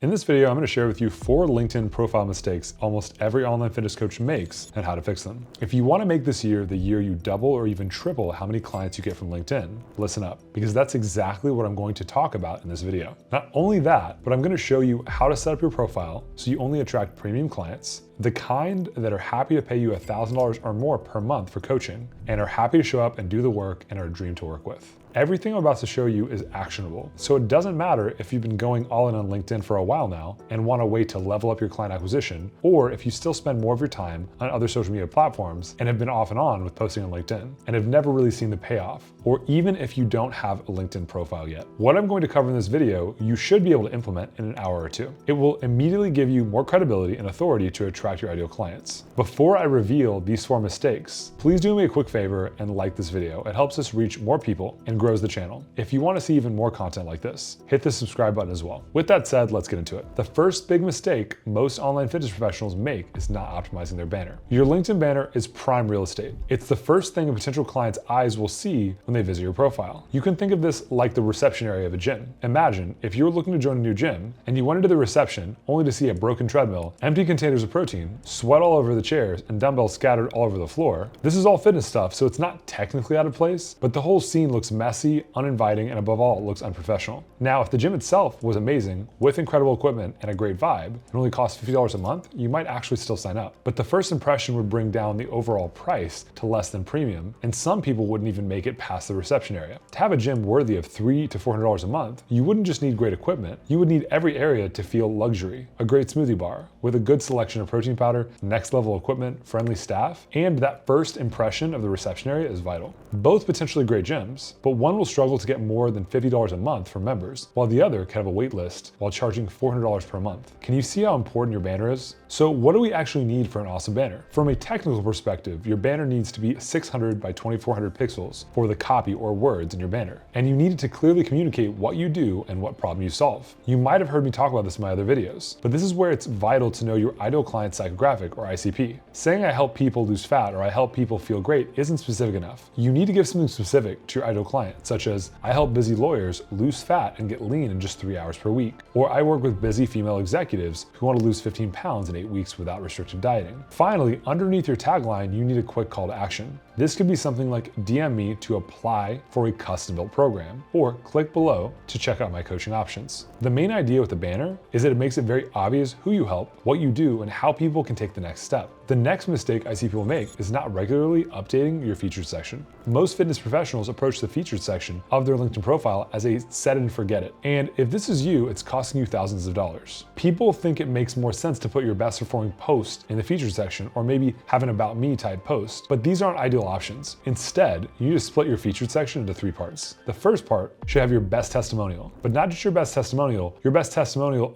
In this video, I'm going to share with you 4 LinkedIn profile mistakes almost every online fitness coach makes and how to fix them. If you want to make this year the year you double or even triple how many clients you get from LinkedIn, listen up, because that's exactly what I'm going to talk about in this video. Not only that, but I'm going to show you how to set up your profile so you only attract premium clients, the kind that are happy to pay you $1,000 or more per month for coaching, and are happy to show up and do the work and are a dream to work with. Everything I'm about to show you is actionable, so it doesn't matter if you've been going all in on LinkedIn for a while now and want to wait to level up your client acquisition, or if you still spend more of your time on other social media platforms and have been off and on with posting on LinkedIn and have never really seen the payoff, or even if you don't have a LinkedIn profile yet. What I'm going to cover in this video, you should be able to implement in an hour or two. It will immediately give you more credibility and authority to attract your ideal clients. Before I reveal these 4 mistakes, please do me a quick favor and like this video. It helps us reach more people and grows the channel. If you want to see even more content like this, hit the subscribe button as well. With that said, let's get into it. The first big mistake most online fitness professionals make is not optimizing their banner. Your LinkedIn banner is prime real estate. It's the first thing a potential client's eyes will see when they visit your profile. You can think of this like the reception area of a gym. Imagine if you were looking to join a new gym and you went into the reception only to see a broken treadmill, empty containers of protein, sweat all over the chairs, and dumbbells scattered all over the floor. This is all fitness stuff, so it's not technically out of place, but the whole scene looks messy, uninviting, and above all, it looks unprofessional. Now, if the gym itself was amazing, with incredible equipment and a great vibe, and only cost $50 a month, you might actually still sign up. But the first impression would bring down the overall price to less than premium, and some people wouldn't even make it past the reception area. To have a gym worthy of $300 to $400 a month, you wouldn't just need great equipment, you would need every area to feel luxury. A great smoothie bar, with a good selection of protein powder, next level equipment, friendly staff, and that first impression of the reception area is vital. Both potentially great gyms, but one will struggle to get more than $50 a month for members, while the other can have a wait list while charging $400 per month. Can you see how important your banner is? So what do we actually need for an awesome banner? From a technical perspective, your banner needs to be 600 by 2400 pixels for the copy or words in your banner, and you need it to clearly communicate what you do and what problem you solve. You might have heard me talk about this in my other videos, but this is where it's vital to know your ideal client psychographic or ICP. Saying I help people lose fat or I help people feel great isn't specific enough. You need to give something specific to your ideal client, such as I help busy lawyers lose fat and get lean in just 3 hours per week, or I work with busy female executives who want to lose 15 pounds in 8 weeks without restrictive dieting. Finally, underneath your tagline, you need a quick call to action. This could be something like DM me to apply for a custom-built program, or click below to check out my coaching options. The main idea with the banner is that it makes it very obvious who you help, what you do, and how people can take the next step. The next mistake I see people make is not regularly updating your featured section. Most fitness professionals approach the featured section of their LinkedIn profile as a set it and forget it. And if this is you, it's costing you thousands of dollars. People think it makes more sense to put your best performing post in the featured section, or maybe have an about me type post, but these aren't ideal options. Instead, you need to split your featured section into 3 parts. The first part should have your best testimonial, but not just your best testimonial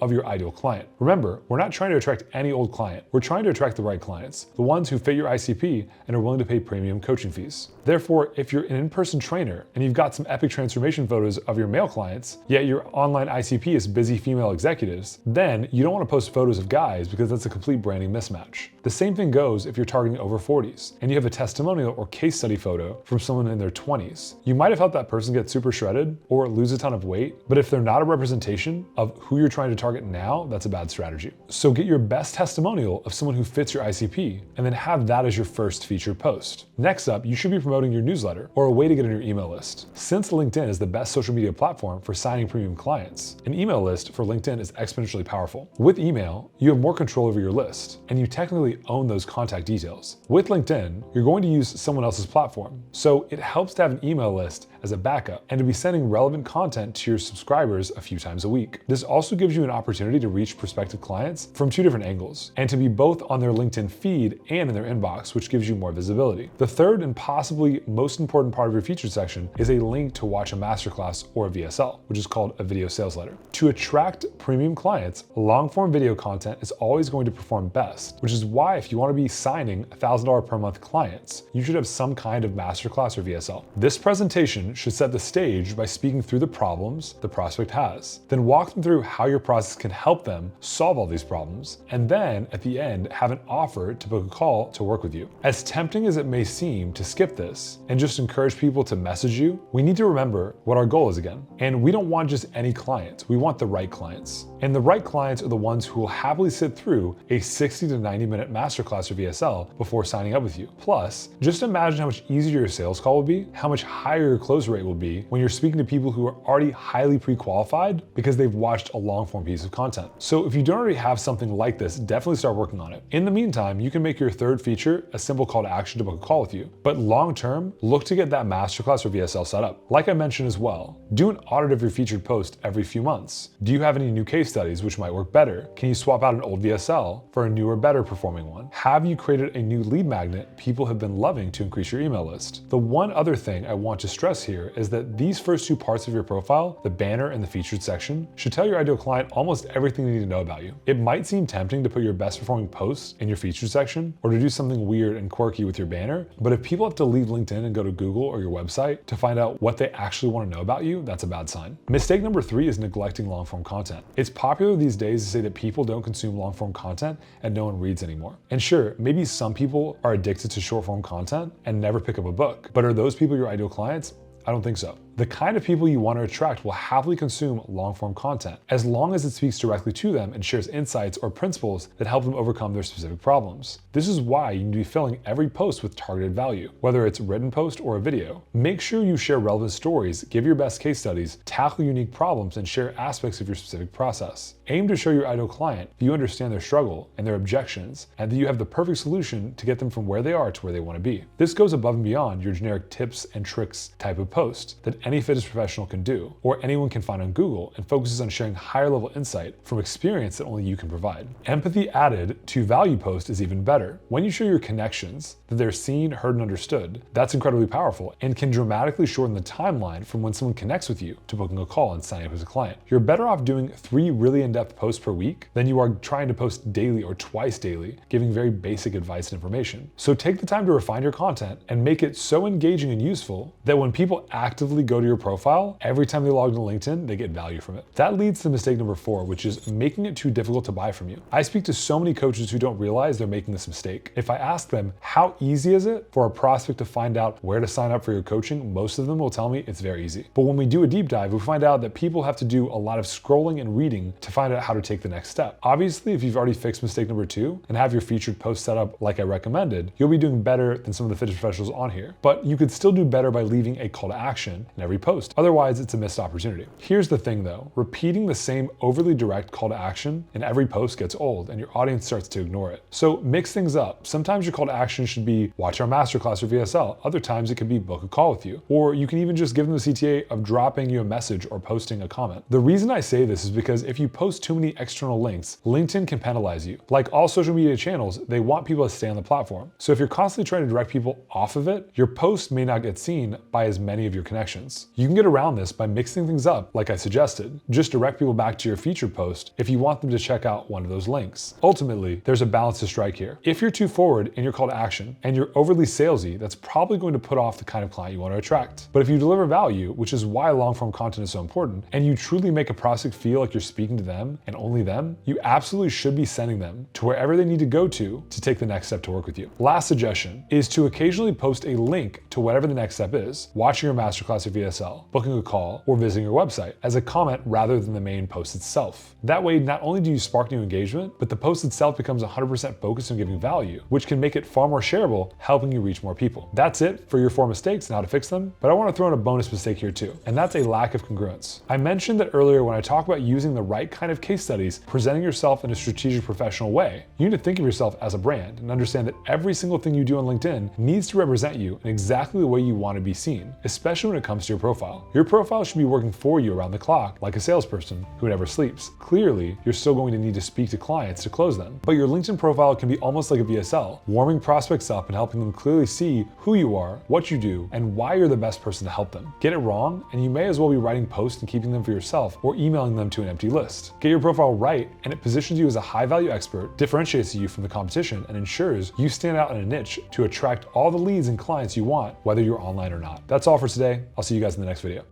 of your ideal client. Remember, we're not trying to attract any old client. We're trying to attract the right clients, the ones who fit your ICP and are willing to pay premium coaching fees. Therefore, if you're an in-person trainer and you've got some epic transformation photos of your male clients, yet your online ICP is busy female executives, then you don't want to post photos of guys because that's a complete branding mismatch. The same thing goes if you're targeting over 40s and you have a testimonial or case study photo from someone in their 20s. You might have helped that person get super shredded or lose a ton of weight, but if they're not a representation of who you're trying to target now, that's a bad strategy. So get your best testimonial of someone who fits your ICP and then have that as your first featured post. Next up, you should be promoting your newsletter or a way to get on your email list. Since LinkedIn is the best social media platform for signing premium clients, an email list for LinkedIn is exponentially powerful. With email, you have more control over your list and you technically own those contact details. With LinkedIn, you're going to use someone else's platform, so it helps to have an email list as a backup and to be sending relevant content to your subscribers a few times a week. This also gives you an opportunity to reach prospective clients from 2 different angles and to be both on their LinkedIn feed and in their inbox, which gives you more visibility. The third and possibly most important part of your featured section is a link to watch a masterclass or a VSL, which is called a video sales letter. To attract premium clients, long-form video content is always going to perform best, which is why if you want to be signing $1,000 per month clients, you should have some kind of masterclass or VSL. This presentation introduction should set the stage by speaking through the problems the prospect has. Then walk them through how your process can help them solve all these problems. And then at the end, have an offer to book a call to work with you. As tempting as it may seem to skip this and just encourage people to message you, we need to remember what our goal is again. And we don't want just any clients, we want the right clients. And the right clients are the ones who will happily sit through a 60 to 90 minute masterclass or VSL before signing up with you. Plus, just imagine how much easier your sales call will be, how much higher your close rate will be when you're speaking to people who are already highly pre-qualified because they've watched a long form piece of content. So if you don't already have something like this, definitely start working on it. In the meantime, you can make your third feature a simple call to action to book a call with you. But long term, look to get that masterclass or VSL set up. Like I mentioned as well, do an audit of your featured post every few months. Do you have any new case studies which might work better? Can you swap out an old VSL for a newer, better performing one? Have you created a new lead magnet people have been loving to increase your email list? The one other thing I want to stress here is that these first two parts of your profile, the banner and the featured section, should tell your ideal client almost everything they need to know about you. It might seem tempting to put your best performing posts in your featured section or to do something weird and quirky with your banner, but if people have to leave LinkedIn and go to Google or your website to find out what they actually want to know about you, that's a bad sign. Mistake number 3 is neglecting long form content. It's popular these days to say that people don't consume long form content and no one reads anymore. And sure, maybe some people are addicted to short form content and never pick up a book, but are those people your ideal clients? I don't think so. The kind of people you want to attract will happily consume long-form content, as long as it speaks directly to them and shares insights or principles that help them overcome their specific problems. This is why you need to be filling every post with targeted value, whether it's a written post or a video. Make sure you share relevant stories, give your best case studies, tackle unique problems, and share aspects of your specific process. Aim to show your ideal client that you understand their struggle and their objections, and that you have the perfect solution to get them from where they are to where they want to be. This goes above and beyond your generic tips and tricks type of post that any fitness professional can do, or anyone can find on Google, and focuses on sharing higher level insight from experience that only you can provide. Empathy added to value post is even better. When you show your connections that they're seen, heard, and understood, that's incredibly powerful and can dramatically shorten the timeline from when someone connects with you to booking a call and signing up as a client. You're better off doing 3 really in-depth posts per week than you are trying to post daily or twice daily, giving very basic advice and information. So take the time to refine your content and make it so engaging and useful that when people actively go to your profile, every time they log into LinkedIn, they get value from it. That leads to mistake number 4, which is making it too difficult to buy from you. I speak to so many coaches who don't realize they're making this mistake. If I ask them, how easy is it for a prospect to find out where to sign up for your coaching, most of them will tell me it's very easy. But when we do a deep dive, we find out that people have to do a lot of scrolling and reading to find out how to take the next step. Obviously, if you've already fixed mistake number 2 and have your featured post set up like I recommended, you'll be doing better than some of the fitness professionals on here. But you could still do better by leaving a call to action in every post. Otherwise, it's a missed opportunity. Here's the thing though, repeating the same overly direct call to action in every post gets old and your audience starts to ignore it. So mix things up. Sometimes your call to action should be watch our masterclass or VSL. Other times it could be book a call with you. Or you can even just give them the CTA of dropping you a message or posting a comment. The reason I say this is because if you post too many external links, LinkedIn can penalize you. Like all social media channels, they want people to stay on the platform. So if you're constantly trying to direct people off of it, your post may not get seen by as many of your connections. You can get around this by mixing things up like I suggested. Just direct people back to your featured post if you want them to check out one of those links. Ultimately, there's a balance to strike here. If you're too forward in your call to action and you're overly salesy, that's probably going to put off the kind of client you want to attract. But if you deliver value, which is why long form content is so important, and you truly make a prospect feel like you're speaking to them and only them, you absolutely should be sending them to wherever they need to go to take the next step to work with you. Last suggestion is to occasionally post a link to whatever the next step is, watching your masterclass or VSL, booking a call, or visiting your website, as a comment rather than the main post itself. That way, not only do you spark new engagement, but the post itself becomes 100% focused on giving value, which can make it far more shareable, helping you reach more people. That's it for your 4 mistakes and how to fix them, but I want to throw in a bonus mistake here too, and that's a lack of congruence. I mentioned that earlier when I talk about using the right kind of case studies, presenting yourself in a strategic professional way. You need to think of yourself as a brand and understand that every single thing you do on LinkedIn needs to represent you in exactly the way you want to be seen, especially when it comes to your profile. Your profile should be working for you around the clock, like a salesperson who never sleeps. Clearly, you're still going to need to speak to clients to close them, but your LinkedIn profile can be almost like a VSL, warming prospects up and helping them clearly see who you are, what you do, and why you're the best person to help them. Get it wrong, and you may as well be writing posts and keeping them for yourself or emailing them to an empty list. Get your profile right, and it positions you as a high-value expert, differentiates you from the competition, and ensures you stand out in a niche to attract all the leads and clients you want, whether you're online or not. That's all for today. I'll see you guys you guys in the next video.